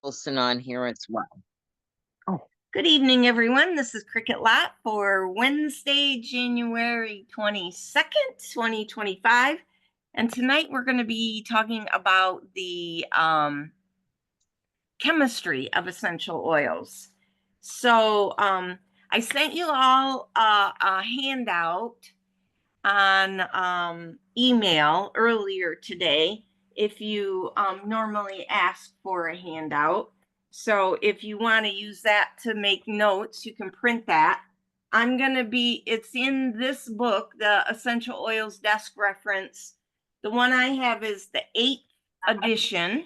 Wilson on here as well. Oh, good evening, everyone. This is Cricket Lot for Wednesday, January 22nd, 2025. And tonight we're going to be talking about the chemistry of essential oils. So I sent you all a handout on email earlier today if you normally ask for a handout. So if you want to use that to make notes, you can print that. It's in this book, the Essential Oils Desk Reference. The one I have is the 8th edition,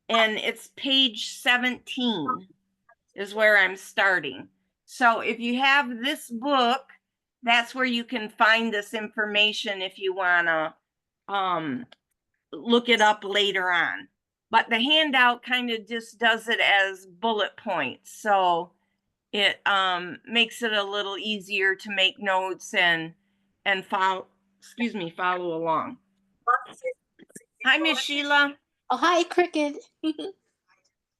and it's page 17 is where I'm starting. So if you have this book, that's where you can find this information if you want to look it up later on. But the handout kind of just does it as bullet points. So it makes it a little easier to make notes and follow along. Hi, Miss Sheila. Oh, hi, Cricket.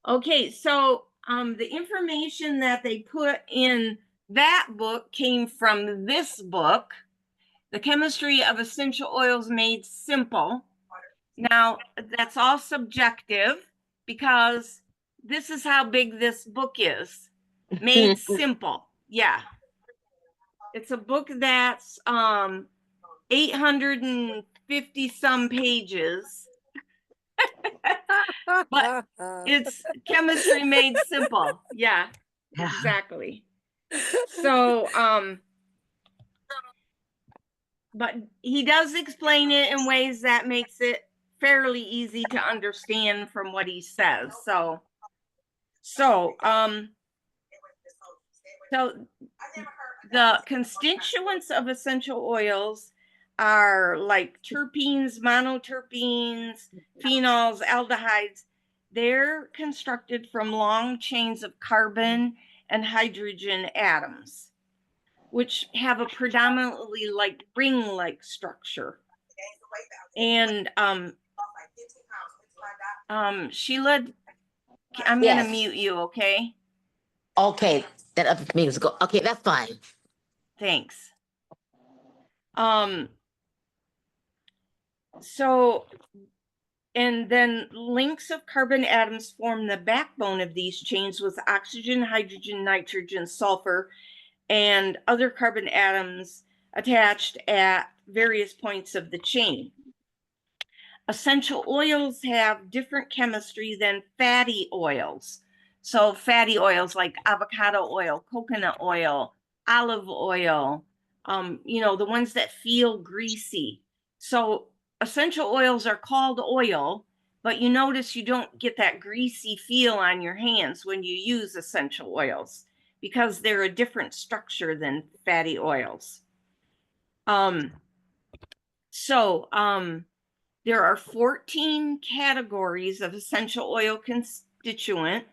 Okay, so the information that they put in that book came from this book, The Chemistry of Essential Oils Made Simple. Now, that's all subjective because this is how big this book is. Made simple. Yeah. It's a book that's 850 some pages. But it's chemistry made simple. Yeah, exactly. So, but he does explain it in ways that makes it fairly easy to understand from what he says. So the constituents of essential oils are like terpenes, monoterpenes, phenols, aldehydes. They're constructed from long chains of carbon and hydrogen atoms, which have a predominantly like ring-like structure. And Sheila, I'm going to mute you, okay? Okay, that other means go. Okay, that's fine. Thanks. And then links of carbon atoms form the backbone of these chains with oxygen, hydrogen, nitrogen, sulfur, and other carbon atoms attached at various points of the chain. Essential oils have different chemistry than fatty oils. So fatty oils like avocado oil, coconut oil, olive oil, the ones that feel greasy. So essential oils are called oil, but you notice you don't get that greasy feel on your hands when you use essential oils because they're a different structure than fatty oils. There are 14 categories of essential oil constituent,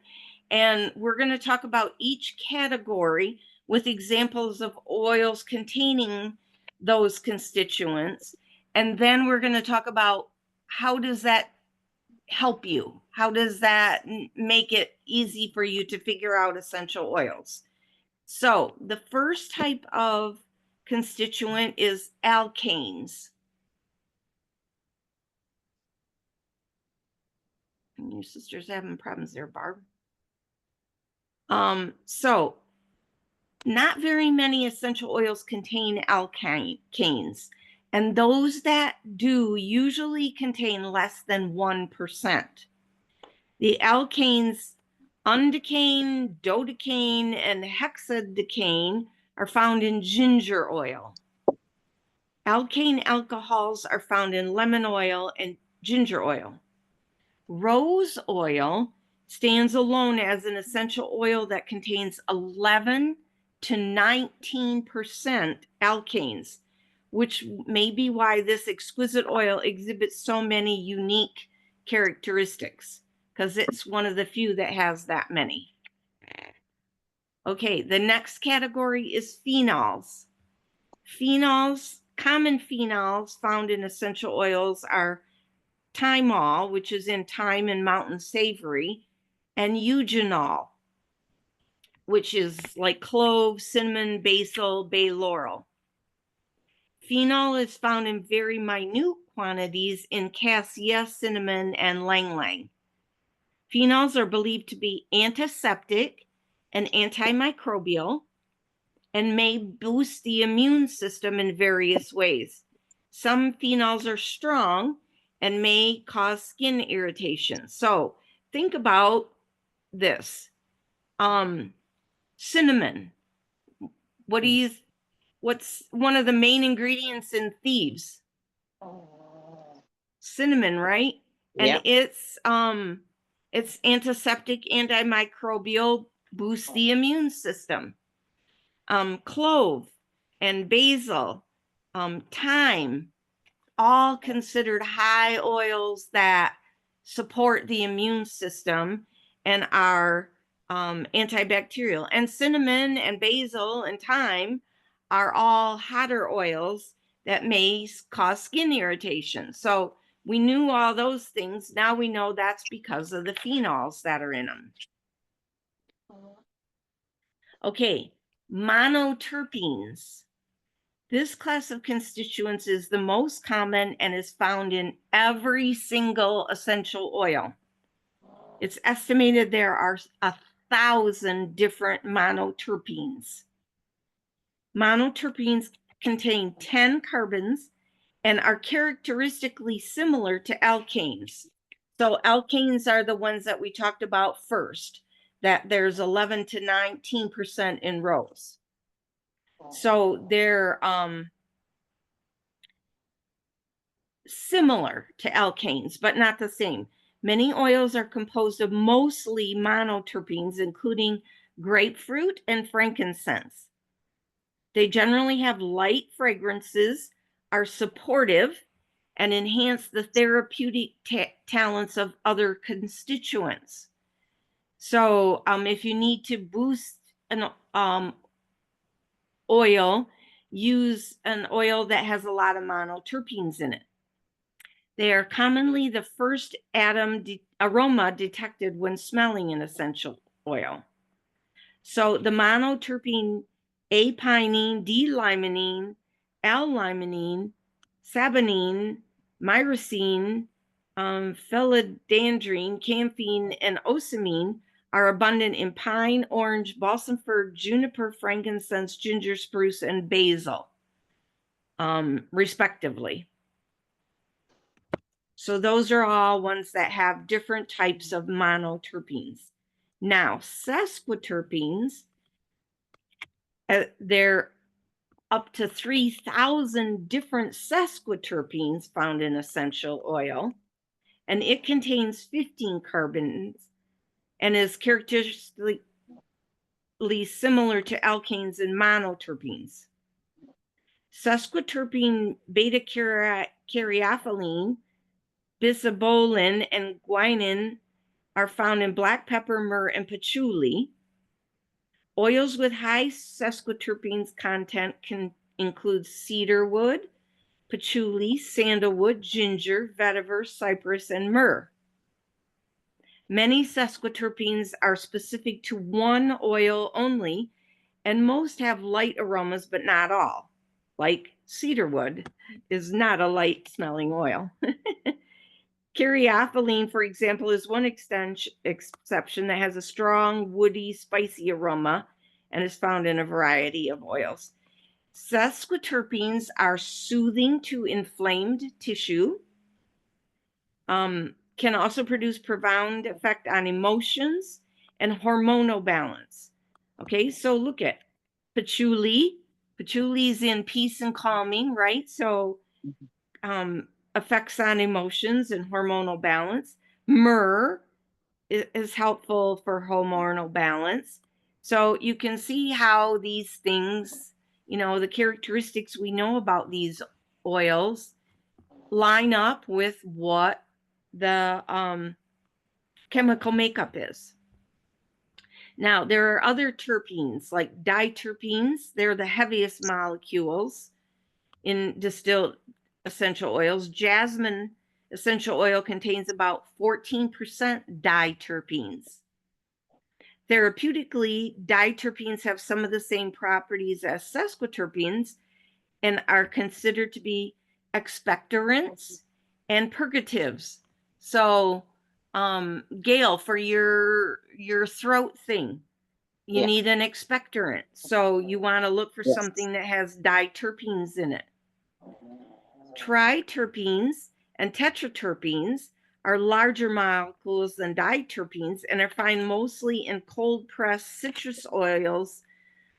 and we're going to talk about each category with examples of oils containing those constituents. And then we're going to talk about how does that help you? How does that make it easy for you to figure out essential oils? So the first type of constituent is alkanes. Your sister's having problems there, Barb. So not very many essential oils contain alkanes, and those that do usually contain less than 1%. The alkanes undecane, dodecane, and hexadecane are found in ginger oil. Alkane alcohols are found in lemon oil and ginger oil. Rose oil stands alone as an essential oil that contains 11 to 19% alkanes, which may be why this exquisite oil exhibits so many unique characteristics, because it's one of the few that has that many. Okay, the next category is phenols. Common phenols found in essential oils are thymol, which is in thyme and mountain savory, and eugenol, which is like clove, cinnamon, basil, bay laurel. Phenol is found in very minute quantities in cassia, cinnamon, and ylang-ylang. Phenols are believed to be antiseptic and antimicrobial and may boost the immune system in various ways. Some phenols are strong and may cause skin irritation. So think about this. Cinnamon. What's one of the main ingredients in thieves? Cinnamon, right? And Yep. it's antiseptic, antimicrobial, boosts the immune system. Clove and basil, thyme, all considered high oils that support the immune system and are antibacterial. And cinnamon and basil and thyme are all hotter oils that may cause skin irritation. So we knew all those things. Now we know that's because of the phenols that are in them. Okay, monoterpenes. This class of constituents is the most common and is found in every single essential oil. It's estimated there are 1,000 different monoterpenes. Monoterpenes contain 10 carbons and are characteristically similar to alkanes. So alkanes are the ones that we talked about first, that there's 11 to 19% in rows. So they're similar to alkanes, but not the same. Many oils are composed of mostly monoterpenes, including grapefruit and frankincense. They generally have light fragrances, are supportive, and enhance the therapeutic talents of other constituents. So if you need to boost an oil, use an oil that has a lot of monoterpenes in it. They are commonly the first aroma detected when smelling an essential oil. So the monoterpene apinene, D-limonene, L-limonene, saponine, myrcene, philodendrine, camphene, and ocimene are abundant in pine, orange, balsam fir, juniper, frankincense, ginger, spruce, and basil, respectively. So those are all ones that have different types of monoterpenes. Now, sesquiterpenes, they're up to 3,000 different sesquiterpenes found in essential oil, and it contains 15 carbons and is characteristically similar to alkanes and monoterpenes. Sesquiterpene beta-caryophyllene, bisabolin, and guanine are found in black pepper, myrrh, and patchouli. Oils with high sesquiterpenes content can include cedarwood, patchouli, sandalwood, ginger, vetiver, cypress, and myrrh. Many sesquiterpenes are specific to one oil only, and most have light aromas, but not all. Like cedarwood is not a light smelling oil. Caryophyllene, for example, is one exception that has a strong, woody, spicy aroma and is found in a variety of oils. Sesquiterpenes are soothing to inflamed tissue, can also produce profound effect on emotions and hormonal balance. Okay, so look at patchouli. Patchouli is in peace and calming, right? So effects on emotions and hormonal balance. Myrrh is helpful for hormonal balance. So you can see how these things, you know, the characteristics we know about these oils line up with what the chemical makeup is. Now, there are other terpenes like diterpenes. They're the heaviest molecules in distilled essential oils. Jasmine essential oil contains about 14% diterpenes. Therapeutically, diterpenes have some of the same properties as sesquiterpenes and are considered to be expectorants and purgatives. So, Gail, for your throat thing, you Yeah. need an expectorant. So you want to look for Yes. something that has diterpenes in it. Triterpenes and tetraterpenes are larger molecules than diterpenes and are found mostly in cold pressed citrus oils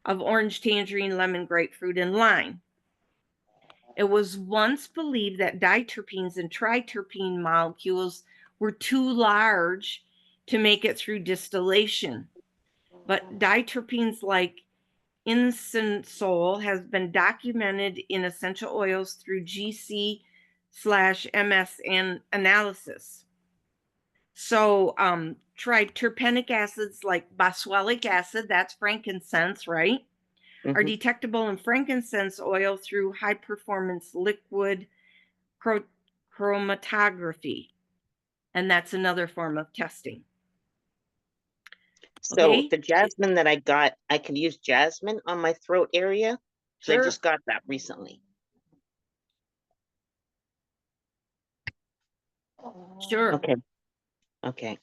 of orange, tangerine, lemon, grapefruit, and lime. It was once believed that diterpenes and triterpene molecules were too large to make it through distillation. But diterpenes like insensol has been documented in essential oils through GC/MS and analysis. So triterpenic acids like boswellic acid, that's frankincense, right? Are Mhm. detectable in frankincense oil through high performance liquid chromatography. And that's another form of testing. So Okay. the jasmine that I got, I can use jasmine on my throat area. So I Sure. just got that recently. Sure. Okay. Okay.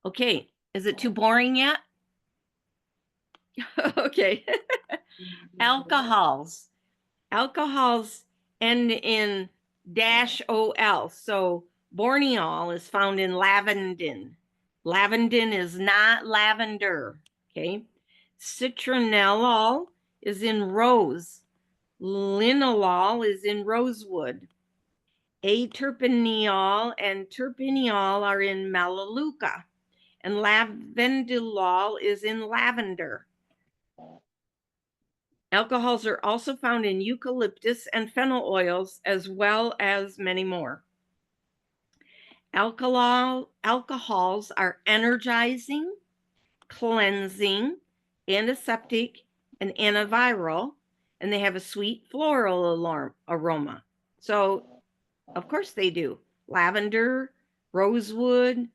Okay. Is it too boring yet? Okay. Alcohols. Alcohols end in -ol. So borneol is found in lavandin. Lavandin is not lavender. Okay. Citronellol is in rose. Linalool is in rosewood. Aterpineol and terpineol are in melaleuca. And lavendulol is in lavender. Alcohols are also found in eucalyptus and fennel oils, as well as many more. Alcohols are energizing, cleansing, antiseptic, and antiviral, and they have a sweet floral aroma. So, of course, they do. Lavender, rosewood,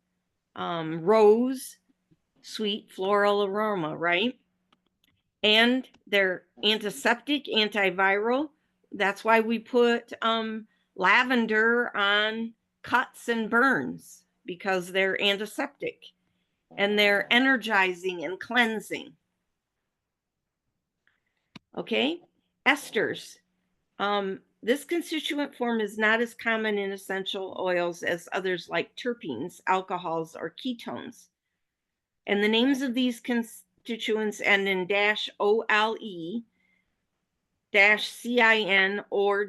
rose, sweet floral aroma, right? And they're antiseptic, antiviral. That's why we put lavender on cuts and burns, because they're antiseptic and they're energizing and cleansing. Okay, esters. This constituent form is not as common in essential oils as others like terpenes, alcohols, or ketones. And the names of these constituents end in -OLE, -CIN, or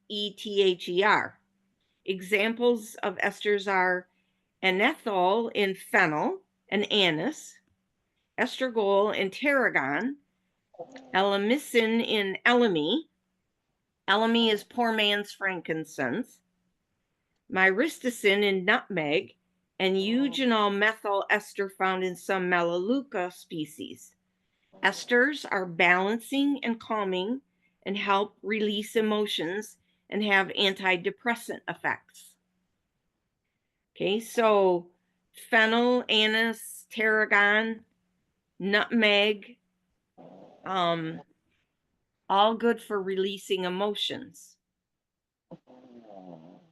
-ETHER. Examples of esters are anethol in fennel and anise, estragol in tarragon, elemicin in elemi. Elemi is poor man's frankincense. Myristicin in nutmeg, and eugenol methyl ester found in some melaleuca species. Esters are balancing and calming and help release emotions and have antidepressant effects. Okay, so fennel, anise, tarragon, nutmeg, all good for releasing emotions.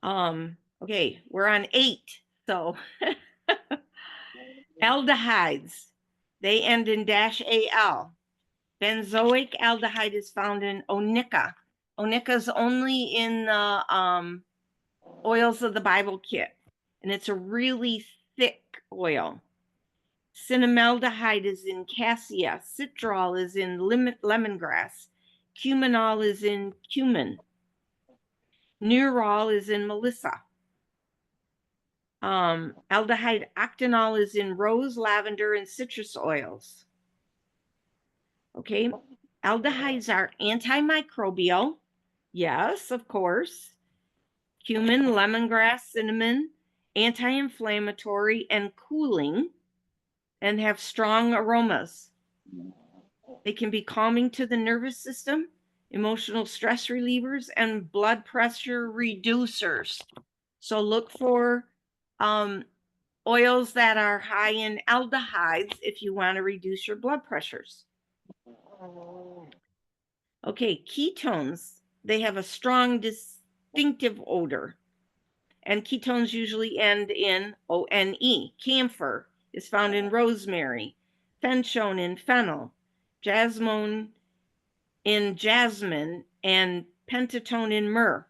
Okay, we're on 8. So aldehydes, they end in -AL. Benzoic aldehyde is found in onica. Onica is only in the oils of the Bible kit, and it's a really thick oil. Cinnamaldehyde is in cassia. Citral is in lemongrass. Cuminol is in cumin. Nerol is in melissa. Aldehyde octanol is in rose, lavender, and citrus oils. Okay, aldehydes are antimicrobial. Yes, of course. Cumin, lemongrass, cinnamon, anti-inflammatory and cooling, and have strong aromas. They can be calming to the nervous system, emotional stress relievers, and blood pressure reducers. So look for oils that are high in aldehydes if you want to reduce your blood pressures. Okay, ketones, they have a strong distinctive odor. And ketones usually end in ONE. Camphor is found in rosemary, fenchone in fennel, jasmine in jasmine, and pentatone in myrrh.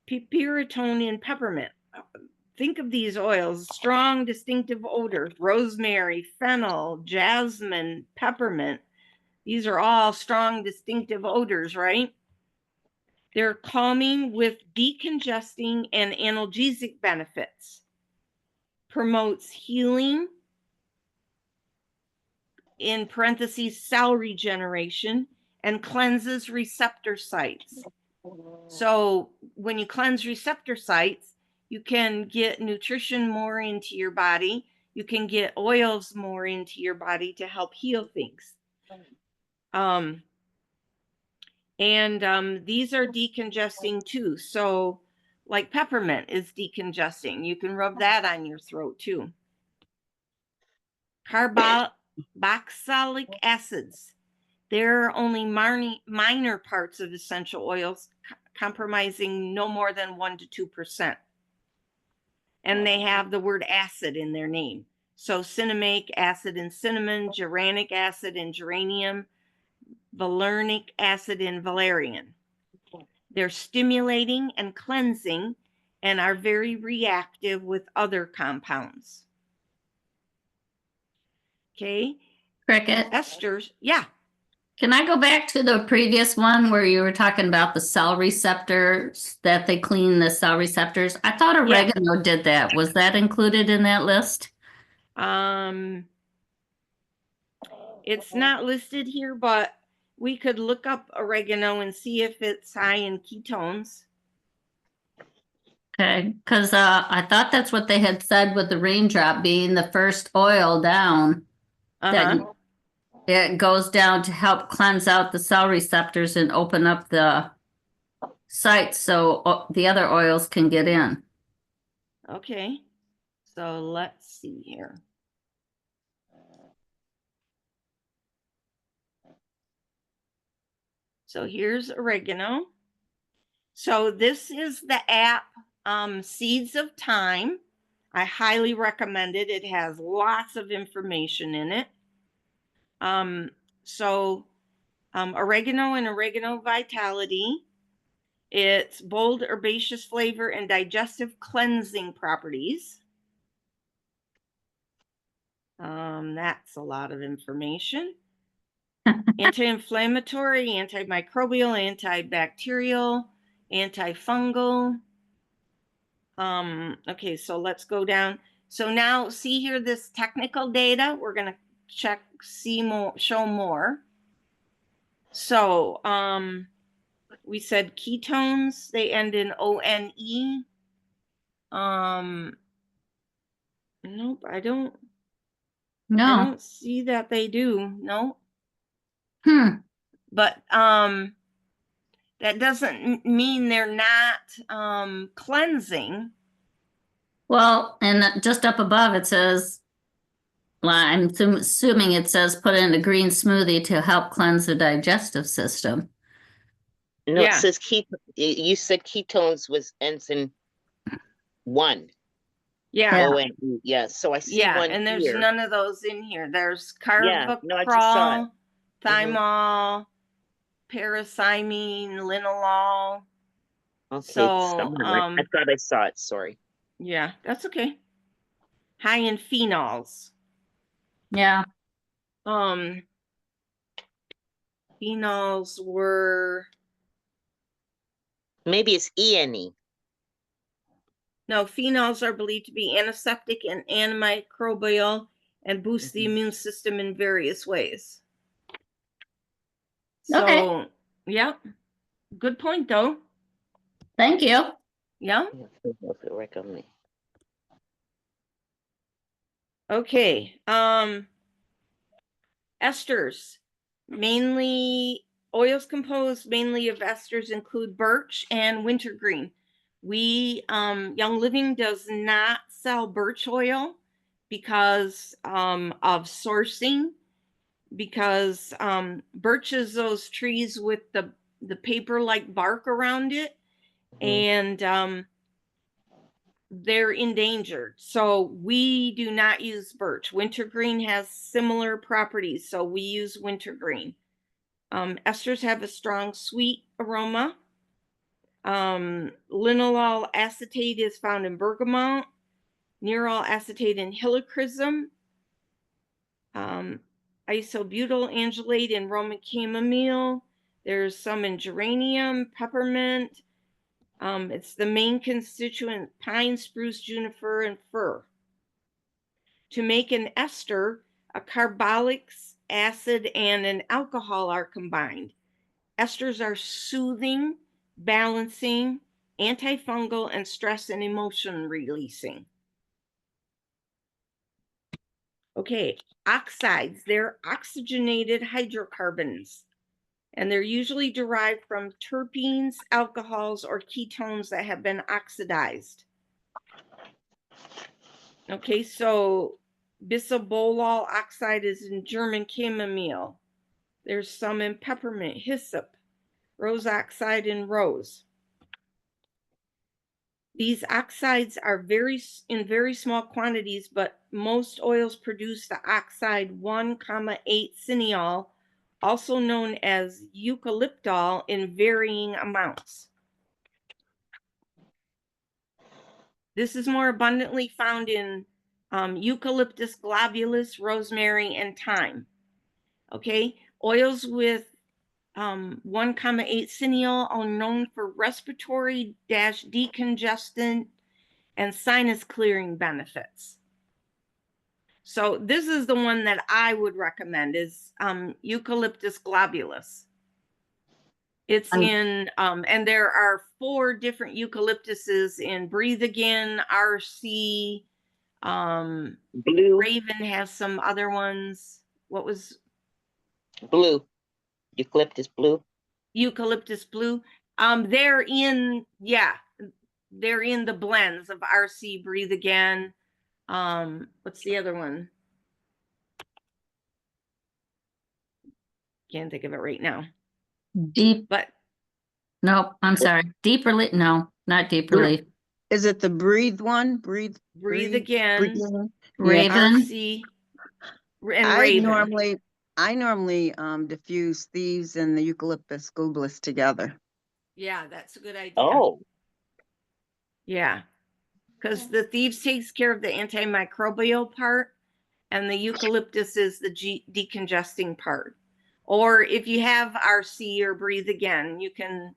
Pyritone in peppermint. Think of these oils, strong distinctive odors, rosemary, fennel, jasmine, peppermint. These are all strong distinctive odors, right? They're calming with decongesting and analgesic benefits. Promotes healing, in parentheses, cell regeneration, and cleanses receptor sites. So when you cleanse receptor sites, you can get nutrition more into your body. You can get oils more into your body to help heal things. These are decongesting too. So like peppermint is decongesting. You can rub that on your throat too. Carboxylic acids. They're only minor parts of essential oils, compromising no more than 1 to 2%. And they have the word acid in their name. So cinnamic acid in cinnamon, geranic acid in geranium, valerianic acid in valerian. They're stimulating and cleansing and are very reactive with other compounds. Okay. Cricket. Esters, yeah. Can I go back to the previous one where you were talking about the cell receptors, that they clean the cell receptors? I thought oregano did that. Was that included in that list? It's not listed here, but we could look up oregano and see if it's high in ketones. Okay, because I thought that's what they had said with the raindrop being the first oil down. That it goes down to help cleanse out the cell receptors and open up the sites so the other oils can get in. Okay, so let's see here. So here's oregano. So this is the app, Seeds of Thyme. I highly recommend it. It has lots of information in it. Oregano and oregano vitality. It's bold herbaceous flavor and digestive cleansing properties. That's a lot of information. Anti-inflammatory, antimicrobial, antibacterial, antifungal. Okay, so let's go down. So now see here this technical data. We're going to check, see more, show more. So we said ketones, they end in ONE. Nope, I don't see that they do. No. But that doesn't mean they're not cleansing. Well, and just up above it says, well, I'm assuming it says put in a green smoothie to help cleanse the digestive system. No, it says you said ketones ends in 1. Yeah. ONE. Yeah. So I see one and there's here. none of those in here. There's carvacrol, no, I just saw it. thymol, parathymine, linalool. Okay. So, I thought I saw it. Sorry. Yeah, that's okay. High in phenols. Yeah. Phenols were. Maybe it's ENE. No, phenols are believed to be antiseptic and antimicrobial and boost the immune system in various ways. So, yeah, good point though. Thank you. Yeah. Okay. Esters, mainly oils composed mainly of esters include birch and wintergreen. Young Living does not sell birch oil because of sourcing, because birch is those trees with the paper-like bark around it, and they're endangered. So we do not use birch. Wintergreen has similar properties, so we use wintergreen. Esters have a strong sweet aroma. Linalool acetate is found in bergamot, nerol acetate in helichrysum, isobutyl angelate in Roman chamomile. There's some in geranium, peppermint. It's the main constituent: pine, spruce, juniper, and fir. To make an ester, a carbolic acid and an alcohol are combined. Esters are soothing, balancing, antifungal, and stress and emotion releasing. Okay, oxides, they're oxygenated hydrocarbons, and they're usually derived from terpenes, alcohols, or ketones that have been oxidized. Okay, so bisabolol oxide is in German chamomile. There's some in peppermint, hyssop, rose oxide in rose. These oxides are in very small quantities, but most oils produce the oxide 1,8 cineol, also known as eucalyptol, in varying amounts. This is more abundantly found in Eucalyptus globulus, rosemary, and thyme. Okay, oils with 1,8 cineol are known for respiratory decongestant and sinus clearing benefits. So this is the one that I would recommend, is Eucalyptus globulus. It's in, and there are 4 different eucalyptuses in Breathe Again, RC, Blue. Raven has some other ones. What was? Blue. Eucalyptus blue. Eucalyptus blue. They're in, they're in the blends of RC, Breathe Again. What's the other one? Can't think of it right now. Deep, But no, I'm sorry. Deep relief, no, not deep relief. Is it the breathe one? Breathe Again. Raven. RC and Raven. I normally diffuse thieves and the Eucalyptus globulus together. Yeah, that's a good idea. Oh. Yeah, because the thieves takes care of the antimicrobial part, and the eucalyptus is the decongesting part. Or if you have RC or Breathe Again, you can,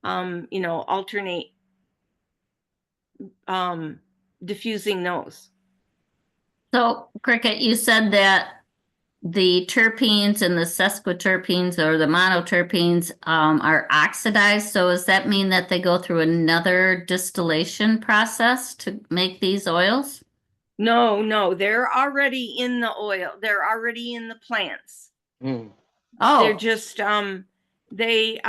alternate diffusing those. So, Cricket, you said that the terpenes and the sesquiterpenes or the monoterpenes are oxidized. So does that mean that they go through another distillation process to make these oils? No, they're already in the oil. They're already in the plants. Oh, They're just they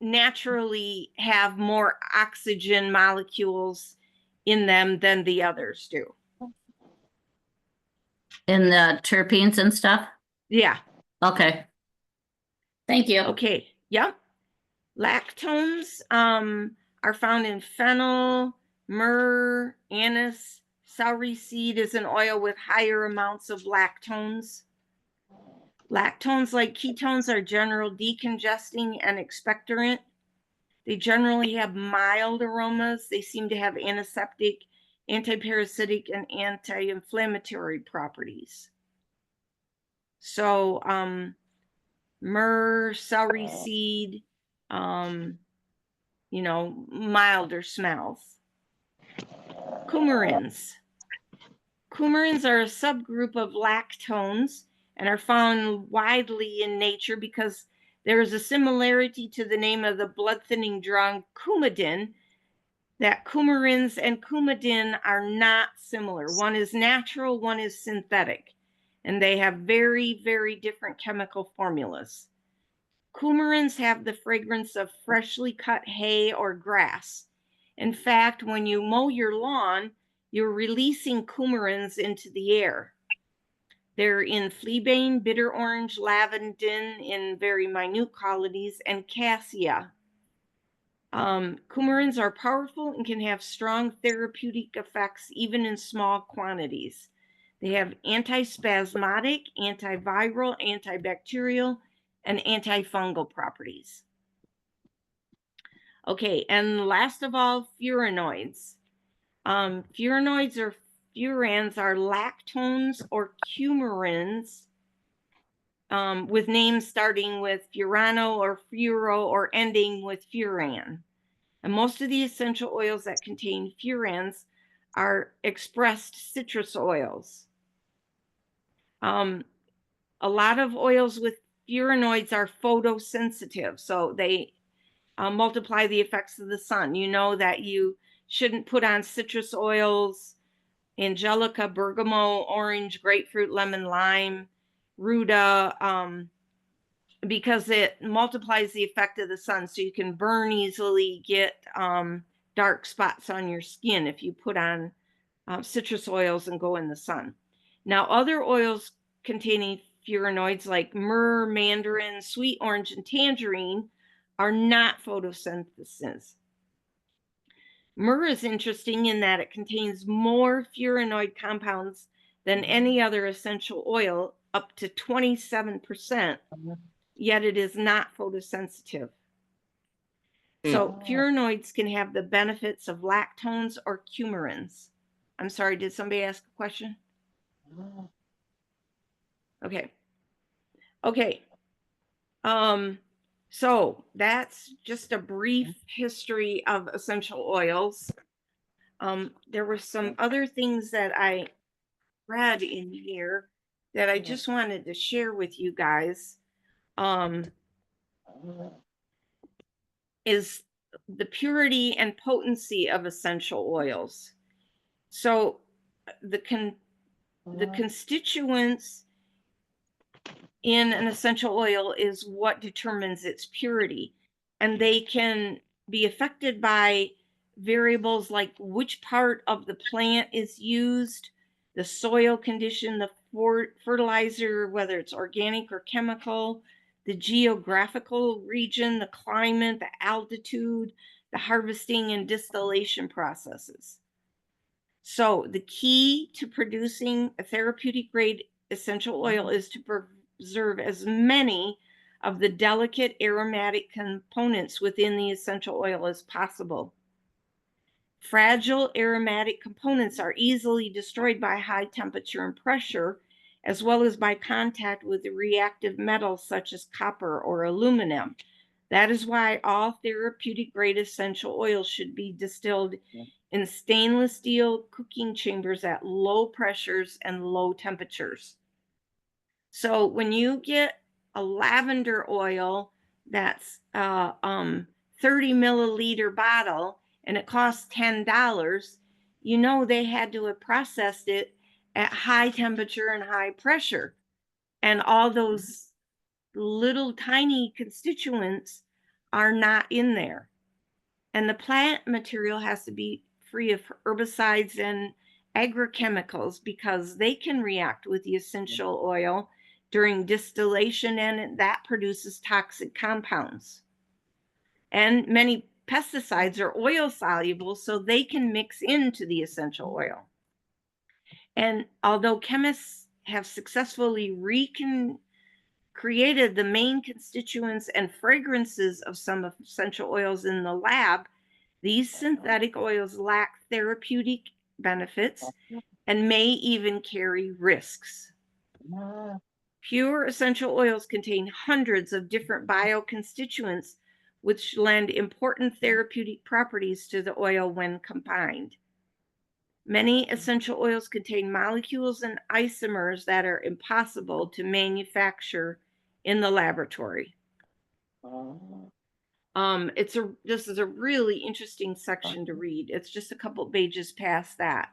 naturally have more oxygen molecules in them than the others do. in the terpenes and stuff? Yeah. Okay. Thank you. Okay. Yep. Lactones are found in fennel, myrrh, anise. Celery seed is an oil with higher amounts of lactones. Lactones, like ketones, are general decongesting and expectorant. They generally have mild aromas. They seem to have antiseptic, antiparasitic, and anti-inflammatory properties. So myrrh, celery seed, milder smells. Coumarins. Coumarins are a subgroup of lactones and are found widely in nature because there is a similarity to the name of the blood thinning drug Coumadin, that coumarins and Coumadin are not similar. One is natural, one is synthetic, and they have very, very different chemical formulas. Coumarins have the fragrance of freshly cut hay or grass. In fact, when you mow your lawn, you're releasing coumarins into the air. They're in fleabane, bitter orange, lavandin in very minute colonies, and cassia. Coumarins are powerful and can have strong therapeutic effects even in small quantities. They have antispasmodic, antiviral, antibacterial, and antifungal properties. Okay, and last of all, furanoids. Furanoids or furans are lactones or coumarins with names starting with furano or furo or ending with furan. And most of the essential oils that contain furans are expressed citrus oils. A lot of oils with furanoids are photosensitive, so they multiply the effects of the sun. You know that you shouldn't put on citrus oils, angelica, bergamot, orange, grapefruit, lemon, lime, ruta, because it multiplies the effect of the sun. So you can burn easily, get dark spots on your skin if you put on citrus oils and go in the sun. Now, other oils containing furanoids like myrrh, mandarin, sweet orange, and tangerine are not photosynthesis. Myrrh is interesting in that it contains more furanoid compounds than any other essential oil, up to 27%, yet it is not photosensitive. So furanoids can have the benefits of lactones or coumarins. I'm sorry, did somebody ask a question? Okay. Okay. So that's just a brief history of essential oils. There were some other things that I read in here that I just wanted to share with you guys. Is the purity and potency of essential oils. So the constituents in an essential oil is what determines its purity. And they can be affected by variables like which part of the plant is used, the soil condition, the fertilizer, whether it's organic or chemical, the geographical region, the climate, the altitude, the harvesting and distillation processes. So the key to producing a therapeutic grade essential oil is to preserve as many of the delicate aromatic components within the essential oil as possible. Fragile aromatic components are easily destroyed by high temperature and pressure, as well as by contact with reactive metals such as copper or aluminum. That is why all therapeutic grade essential oils should be distilled in stainless steel cooking chambers at low pressures and low temperatures. So when you get a lavender oil that's 30 milliliter bottle and it costs $10, you know they had to have processed it at high temperature and high pressure. And all those little tiny constituents are not in there. And the plant material has to be free of herbicides and agrochemicals because they can react with the essential oil during distillation, and that produces toxic compounds. And many pesticides are oil soluble, so they can mix into the essential oil. And although chemists have successfully created the main constituents and fragrances of some essential oils in the lab, these synthetic oils lack therapeutic benefits and may even carry risks. Pure essential oils contain hundreds of different bioconstituents, which lend important therapeutic properties to the oil when combined. Many essential oils contain molecules and isomers that are impossible to manufacture in the laboratory. This is a really interesting section to read. It's just a couple pages past that.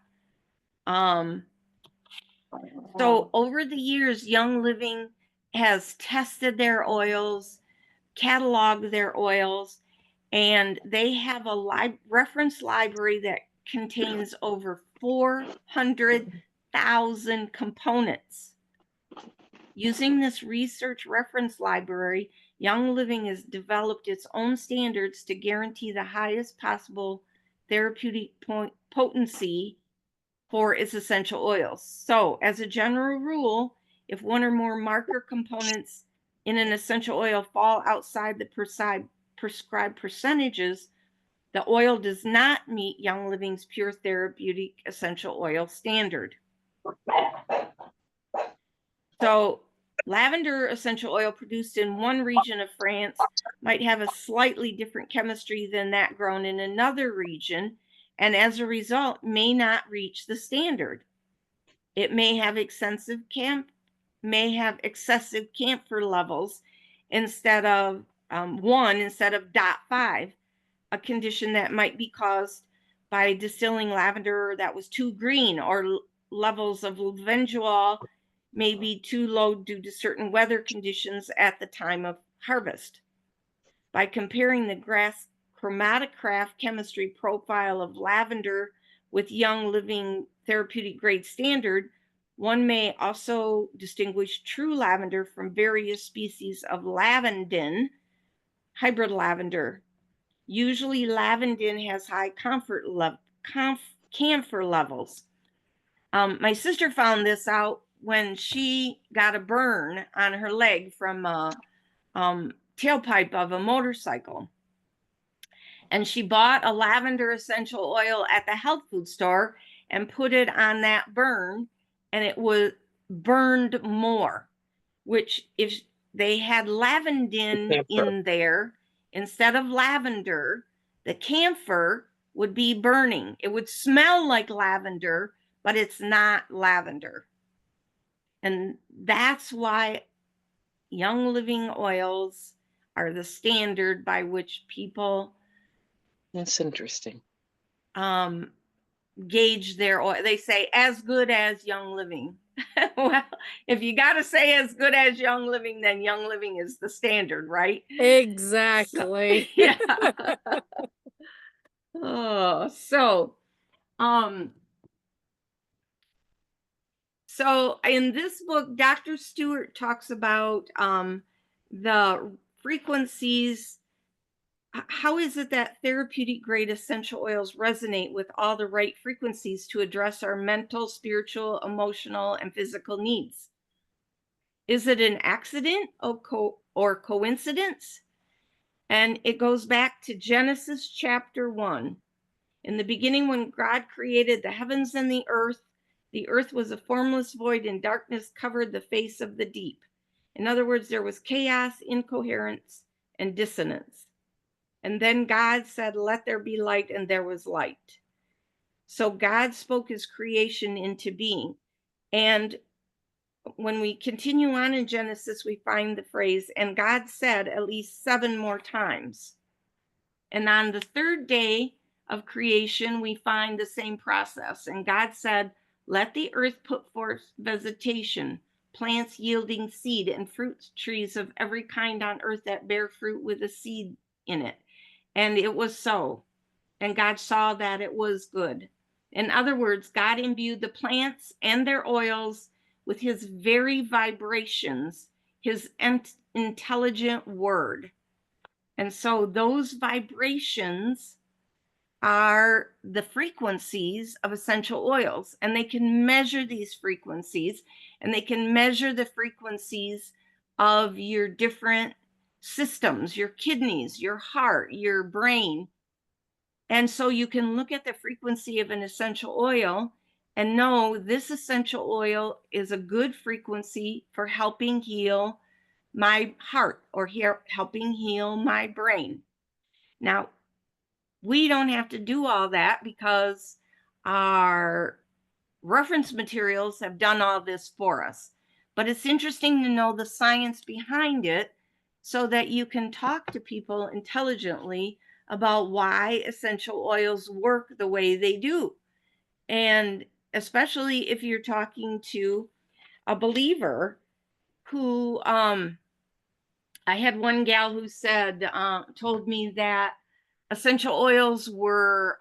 So over the years, Young Living has tested their oils catalog their oils, and they have a reference library that contains over 400,000 components. Using this research reference library, Young Living has developed its own standards to guarantee the highest possible therapeutic potency for its essential oils. So, as a general rule, if one or more marker components in an essential oil fall outside the prescribed percentages, the oil does not meet Young Living's pure therapeutic essential oil standard. So, lavender essential oil produced in one region of France might have a slightly different chemistry than that grown in another region, and as a result may not reach the standard. It may have excessive camphor levels instead of 1 instead of 0.5, a condition that might be caused by distilling lavender that was too green, or levels of lavendula may be too low due to certain weather conditions at the time of harvest. By comparing the GRAS chromatograph chemistry profile of lavender with Young Living therapeutic grade standard, one may also distinguish true lavender from various species of lavandin, hybrid lavender. Usually lavandin has high camphor levels. My sister found this out when she got a burn on her leg from a tailpipe of a motorcycle. And she bought a lavender essential oil at the health food store and put it on that burn, and it was burned more, which if they had lavandin in there instead of lavender, the camphor would be burning. It would smell like lavender, but it's not lavender. And that's why Young Living oils are the standard by which people That's interesting. Gauge their oil. They say as good as Young Living. Well, if you got to say as good as Young Living, then Young Living is the standard, right? Exactly. So, yeah. Oh, so in this book, Dr. Stewart talks about the frequencies. How is it that therapeutic grade essential oils resonate with all the right frequencies to address our mental, spiritual, emotional, and physical needs? Is it an accident or coincidence? And it goes back to Genesis chapter 1. In the beginning, when God created the heavens and the earth was a formless void, and darkness covered the face of the deep. In other words, there was chaos, incoherence, and dissonance. And then God said, "Let there be light," and there was light. So God spoke his creation into being. And when we continue on in Genesis, we find the phrase, "And God said," at least 7 more times. And on the 3rd day of creation, we find the same process. And God said, "Let the earth put forth vegetation, plants yielding seed, and fruit trees of every kind on earth that bear fruit with a seed in it." And it was so. And God saw that it was good. In other words, God imbued the plants and their oils with his very vibrations, his intelligent word. And so those vibrations are the frequencies of essential oils, and they can measure these frequencies, and they can measure the frequencies of your different systems, your kidneys, your heart, your brain. And so you can look at the frequency of an essential oil and know this essential oil is a good frequency for helping heal my heart or helping heal my brain. Now, we don't have to do all that because our reference materials have done all this for us. But it's interesting to know the science behind it so that you can talk to people intelligently about why essential oils work the way they do. And especially if you're talking to a believer who I had one gal who said, told me that essential oils were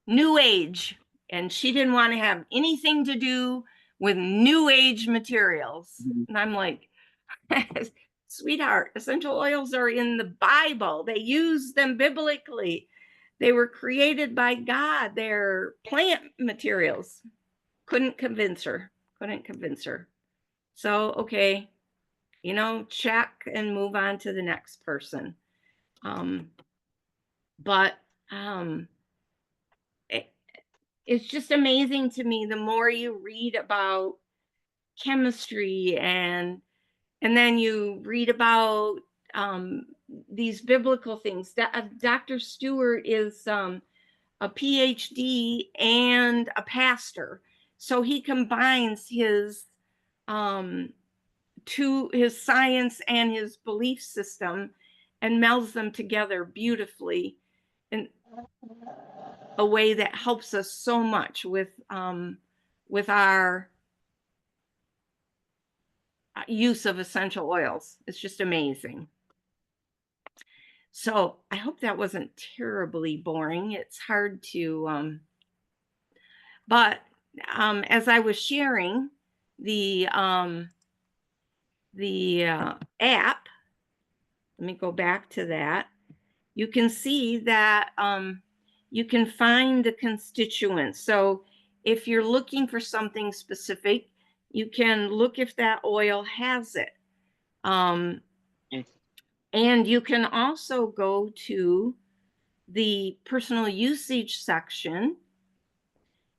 new age, and she didn't want to have anything to do with new age materials. And I'm like, sweetheart, essential oils are in the Bible. They use them biblically. They were created by God. They're plant materials. Couldn't convince her. So, okay, check and move on to the next person. It's just amazing to me, the more you read about chemistry and then you read about these biblical things. Dr. Stewart is a PhD and a pastor. So he combines his his science and his belief system and melds them together beautifully in a way that helps us so much with our use of essential oils. It's just amazing. So I hope that wasn't terribly boring. It's hard to, but as I was sharing the app, let me go back to that. You can see that you can find the constituents. So if you're looking for something specific, you can look if that oil has it. And you can also go to the personal usage section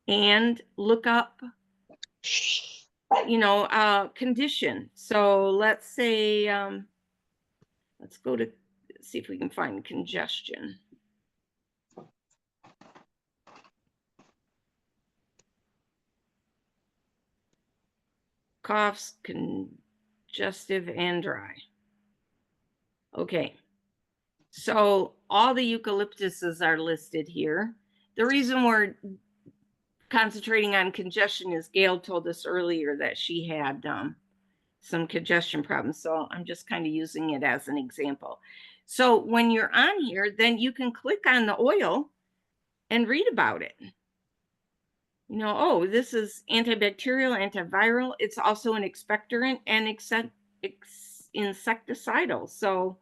and look up, condition. So let's say, let's go to see if we can find congestion. Coughs, congestive, and dry. Okay, so all the eucalyptuses are listed here. The reason we're concentrating on congestion is Gail told us earlier that she had some congestion problems. So I'm just kind of using it as an example. So when you're on here, then you can click on the oil and read about it. Oh, this is antibacterial, antiviral. It's also an expectorant and insecticidal. So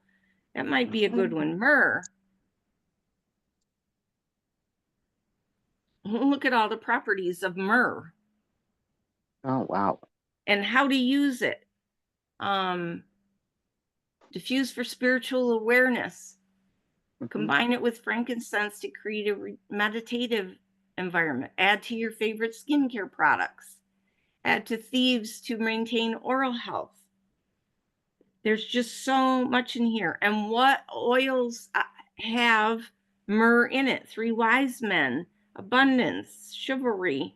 that might be a good one. Myrrh. Look at all the properties of myrrh. Oh, wow. And how to use it. Diffuse for spiritual awareness. Combine it with frankincense to create a meditative environment. Add to your favorite skincare products. Add to thieves to maintain oral health. There's just so much in here. And what oils have myrrh in it? 3 wise men, abundance, chivalry.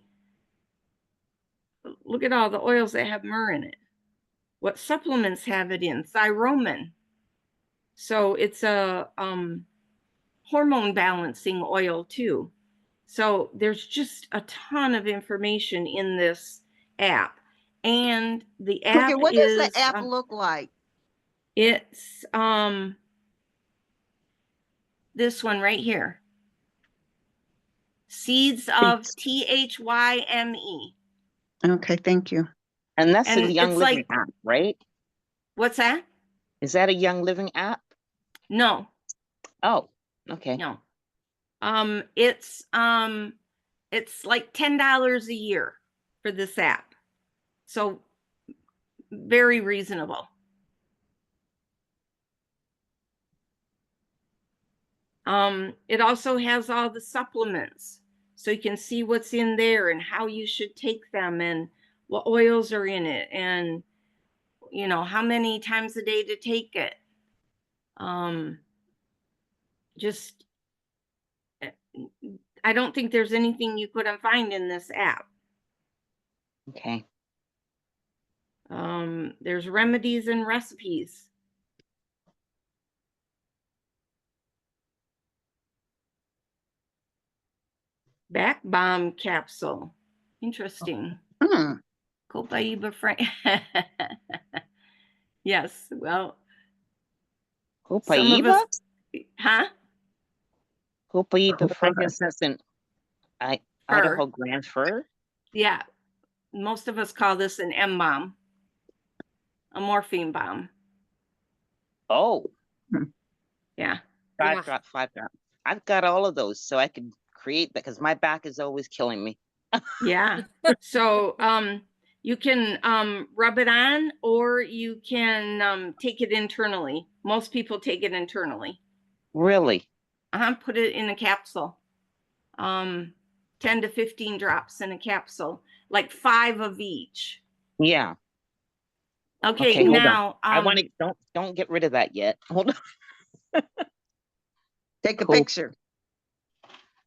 Look at all the oils that have myrrh in it. What supplements have it in? Thyromin. So it's a hormone balancing oil too. So there's just a ton of information in this app. And the app okay, what does the app look like? It's this one right here. Seeds of THYME. Okay, thank you. And that's a Young Living app, right? What's that? Is that a Young Living app? No. Oh, okay. No. It's like $10 a year for this app. So very reasonable. It also has all the supplements, so you can see what's in there and how you should take them and what oils are in it and how many times a day to take it. Just I don't think there's anything you couldn't find in this app. Okay. There's remedies and recipes. Back bomb capsule. Interesting. Copaiba Frank. Yes, well, Some of Copaiba? us, huh? Copaiba, frankincense, and Fir. Idaho Grand Fir? Yeah, most of us call this an M bomb, a morphine bomb. Oh, Yeah. 5 drop, 5 drop. I've got all of those, so I could create that because my back is always killing me. Yeah. So you can rub it on, or you can take it internally. Most people take it internally. Really? Put it in a capsule. 10 to 15 drops in a capsule, like 5 of each. Yeah. Okay, hold on. now I want to don't get rid of that yet. Hold on. Take a Cool. picture.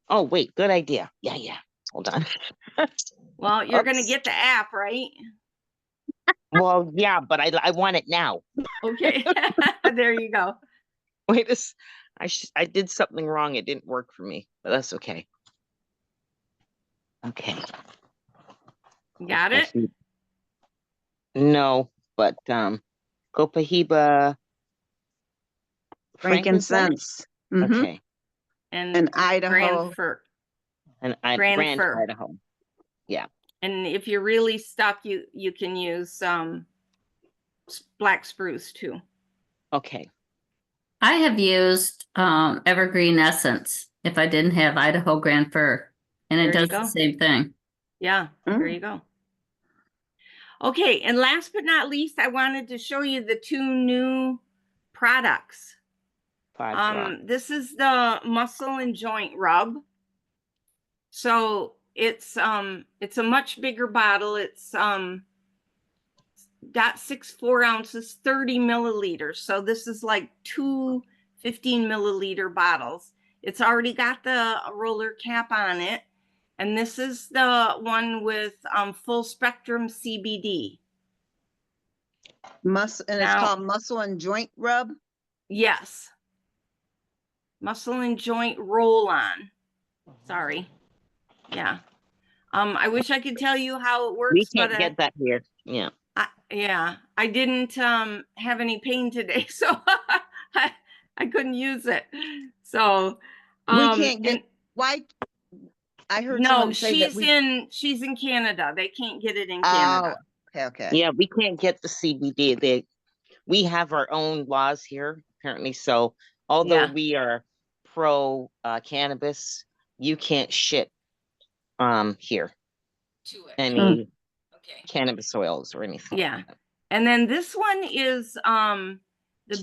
Oh, wait, good idea. Yeah. Hold on. well, you're gonna Oops. get the app, right? Well, yeah, but I want it now. Okay. There you go. Wait, I did something wrong. It didn't work for me, but that's okay. Okay. Got it? No, but Copahiba Frankincense. Mhm. Okay. And Idaho. Grand Fir. And Grand Fir. Idaho. Yeah. And if you're really stuck, you can use black spruce too. Okay. I have used Evergreen Essence if I didn't have Idaho Grand Fir, and it There you does the go. same thing. Yeah, there you go. Okay, and last but not least, I wanted to show you the 2 new products. 5 drop. This is the muscle and joint rub. So it's a much bigger bottle. It's got 4 ounces, 30 milliliters. So this is like 2 15-milliliter bottles. It's already got the roller cap on it. And this is the one with full spectrum CBD. And it's Now- called muscle and joint rub. Yes. Muscle and joint roll on. Sorry. Yeah. I wish I could tell you how it works, We can't but get that here. Yeah. I didn't have any pain today, so I couldn't use it. So We can't get why. I heard no, someone say that she's in Canada. They can't get it in Oh, Canada. okay. Yeah, we can't get the CBD. We have our own laws here, apparently. So although Yeah. we are pro cannabis, you can't ship here any cannabis oils or anything. Yeah. And then this one is the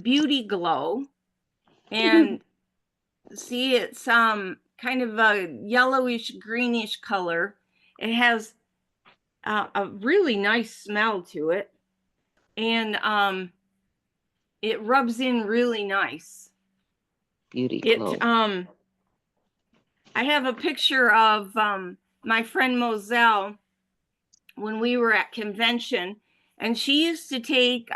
Beauty Glow. And see, it's kind of a yellowish greenish color. It has a really nice smell to it. And it rubs in really nice. Beauty Glow. I have a picture of my friend Moselle when we were at convention, and she used to take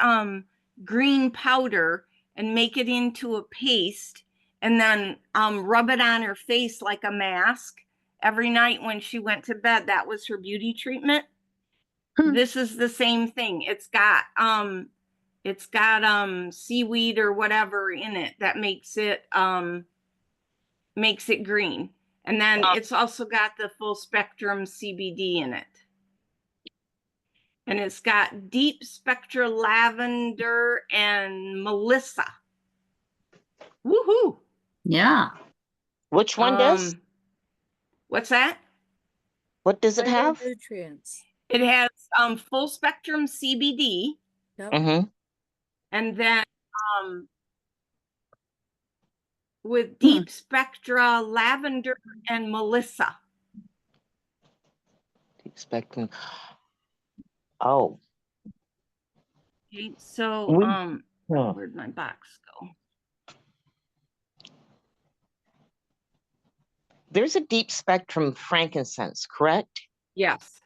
green powder and make it into a paste and then rub it on her face like a mask every night when she went to bed. That was her beauty treatment. This is the same thing. It's got seaweed or whatever in it that makes it green. And then it's also got the full spectrum CBD in it. And it's got deep spectra lavender and Melissa. Woohoo! Yeah. Which one does? What's that? What does it have? Nutrients. It has full spectrum CBD. Mm-hmm. And then with deep spectra lavender and Melissa. Deep spectrum. Oh. Okay, so where'd my box go? There's a deep spectrum frankincense, correct? Yes.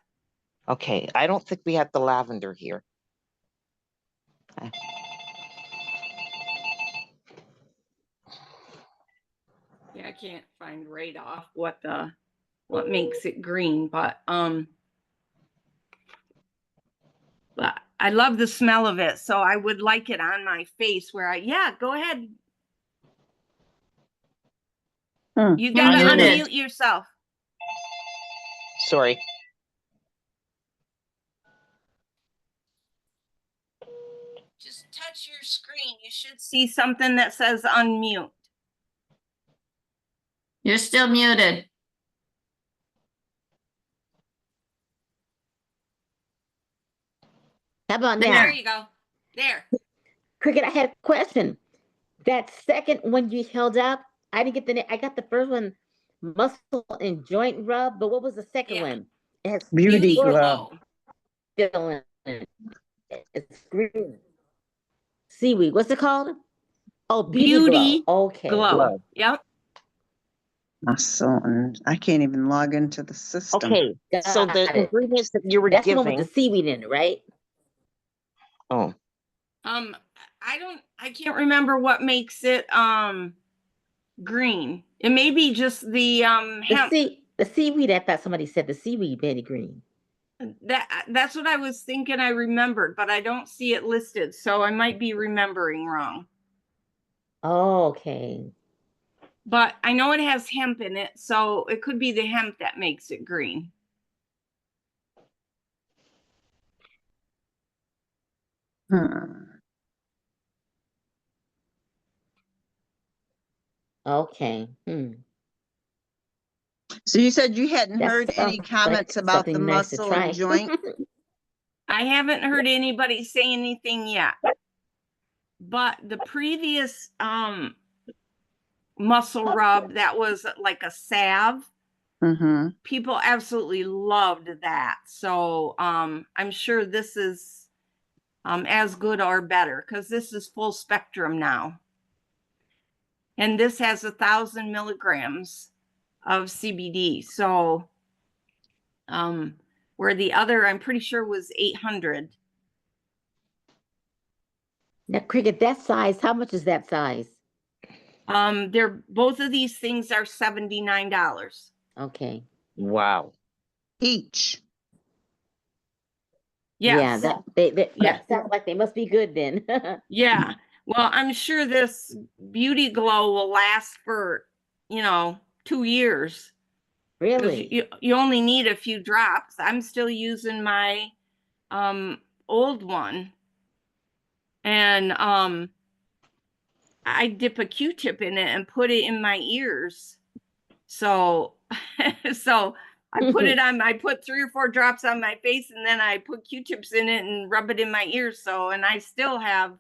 Okay, I don't think we have the lavender here. Yeah, I can't find right off what makes it green, but I love the smell of it, so I would like it on my face where yeah, go ahead. You gotta muted. unmute yourself. Sorry. Just touch your screen. You should see something that says unmute. You're still muted. How about There now? you go. There. Cricket, I had a question. That second one you held up, I didn't get the name. I got the first one, muscle and joint rub, but what was the second Yeah. one? It has Beauty glow glow. still in it. It's green. Seaweed. What's it called? Oh, Beauty glow. Okay. Glow. Yep. Muscle, and I can't even log into the system. Okay, so the Got it. ingredients that you were That's the one with giving. the seaweed in it, right? Oh, I can't remember what makes it green. It may be just the hemp. The seaweed. I thought somebody said the seaweed made it green. That's what I was thinking I remembered, but I don't see it listed, so I might be remembering wrong. Oh, okay. But I know it has hemp in it, so it could be the hemp that makes it green. Okay. So you said you hadn't That heard any sounds comments like about the something nice to muscle try. and joint? I haven't heard anybody say anything yet. But the previous muscle rub that was like a salve, Mm-hmm. people absolutely loved that. So I'm sure this is as good or better because this is full spectrum now. And this has 1,000 milligrams of CBD. So where the other, I'm pretty sure, was 800. Now, Cricket, that size, how much is that size? They're both of these things are $79. Okay. wow. Each. Yes. Yeah, Yeah. that sounds like they must be good then. Yeah. Well, I'm sure this Beauty Glow will last for, 2 years. 'Cause Really? You only need a few drops. I'm still using my old one. And I dip a Q-tip in it and put it in my ears. So so I put it on, I put 3 or 4 drops on my face and then I put Q-tips in it and rub it in my ears. So, and I still have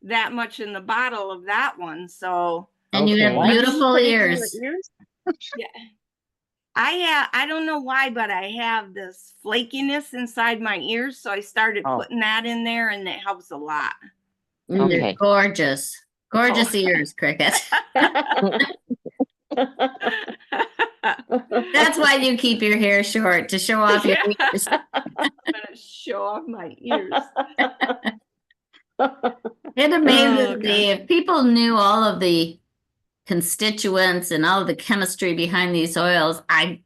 that much in the bottle of that one. So, And you have Okay. beautiful Put it in your ears. yeah. I don't know why, but I have this flakiness inside my ears. So I started putting that in there and it helps a lot. Mm. They're Okay. gorgeous. Gorgeous ears, Cricket. That's why you keep your hair short, to show off your ears. I'm gonna show off my ears. It amazes Oh, me if people knew all of the constituents and all of the chemistry behind these oils. I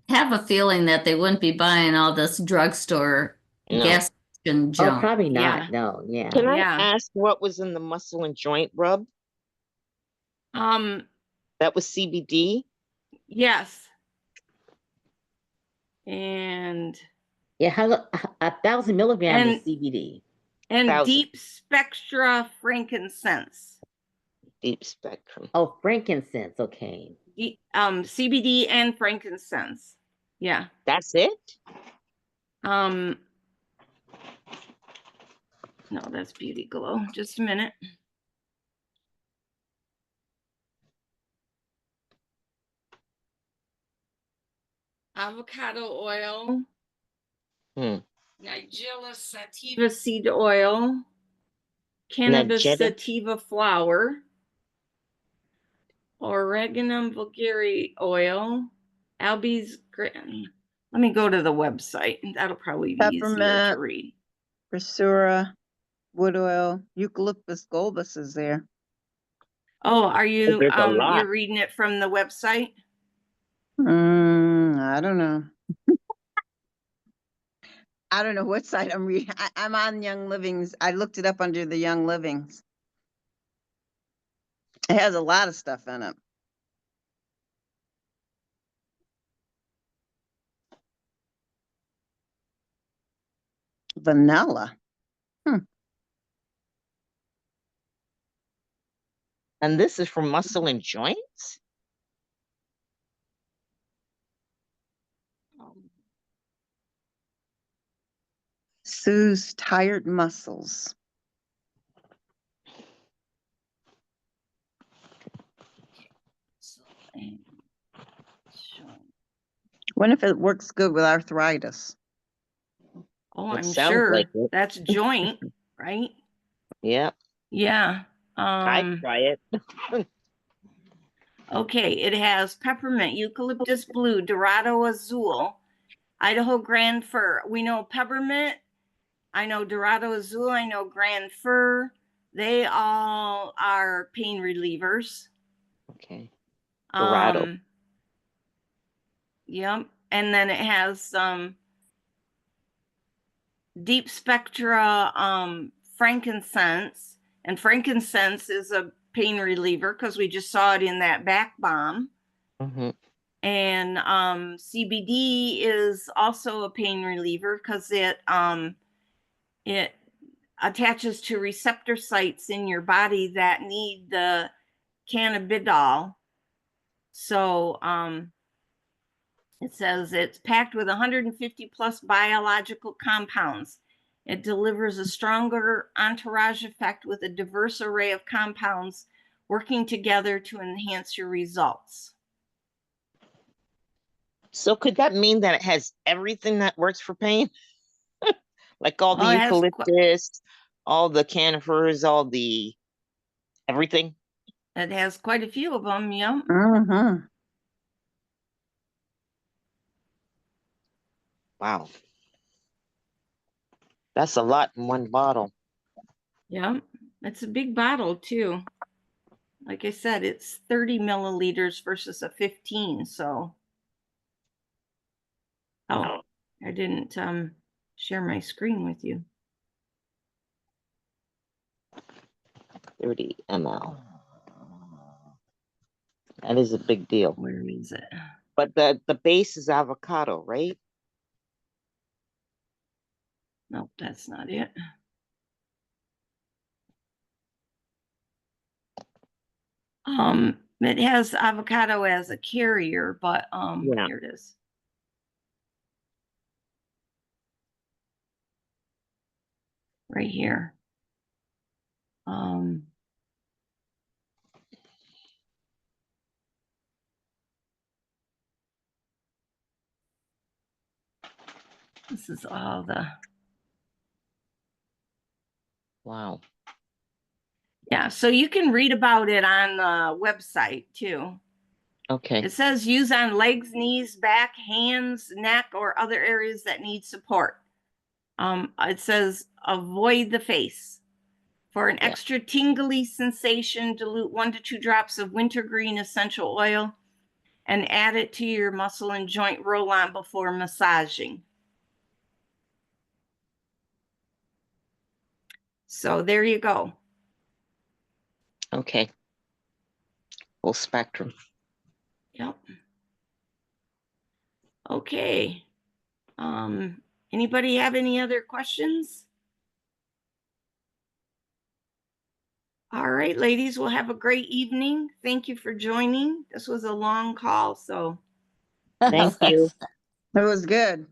have a feeling that they wouldn't be buying all this drugstore No. gas station Oh, junk. probably not. Yeah. No, yeah. Can I Yeah. ask what was in the muscle and joint rub? That was CBD? Yes. And Yeah, 1,000 milligrams And- of CBD. 1,000. Deep Spectra frankincense. Deep spectrum. Oh, frankincense. Okay. CBD and frankincense. Yeah. That's it? No, that's Beauty Glow. Just a minute. Avocado oil. Nigella sativa seed oil. Cannabis Nigella? sativa flower. Oreganum vulgare oil. Albies. Let me go to the website. That'll probably be easier to Peppermint. read. Brassura, wood oil, eucalyptus globus is there. Oh, are you There's a lot. you're reading it from the website? I don't know. I don't know what site I'm reading. I'm on Young Livings. I looked it up under the Young Livings. It has a lot of stuff in it. Vanilla. And this is for muscle and joints? Soothes tired muscles. Wonder if it works good with arthritis. Oh, It I'm sounds sure like it. that's joint, right? Yeah, Yeah. I'd try it. Okay, it has peppermint, eucalyptus blue, Dorado azul, Idaho grand fir. We know peppermint. I know Dorado azul. I know grand fir. They all are pain relievers. Okay. Dorado. Yep. And then it has some deep spectra frankincense. And frankincense is a pain reliever because we just saw it in that back bomb. Mm-hmm. And CBD is also a pain reliever because it attaches to receptor sites in your body that need the cannabidiol. So it says it's packed with 150 plus biological compounds. It delivers a stronger entourage effect with a diverse array of compounds working together to enhance your results. So could that mean that it has everything that works for pain? Like all the Well, it has eucalyptus, all the conifers, all the everything? It has quite a few of them, yeah. Mm-hmm. Wow. That's a lot in one bottle. Yeah, it's a big bottle too. Like I said, it's 30 milliliters versus a 15, so. Oh, I didn't share my screen with you. 30 ml. That is a big deal. Where is it? But the base is avocado, right? Nope, that's not it. It has avocado as a carrier, but Yeah. here it is. Right here. This is all the. Wow. Yeah, so you can read about it on the website too. Okay. It says use on legs, knees, back, hands, neck, or other areas that need support. It says avoid the face. For an extra tingly sensation, dilute 1 to 2 drops of wintergreen essential oil and add it to your muscle and joint roll-on before massaging. So there you go. Okay. Full spectrum. Yep. Okay. Anybody have any other questions? All right, ladies, we'll have a great evening. Thank you for joining. This was a long call, so. Thank you. It was good.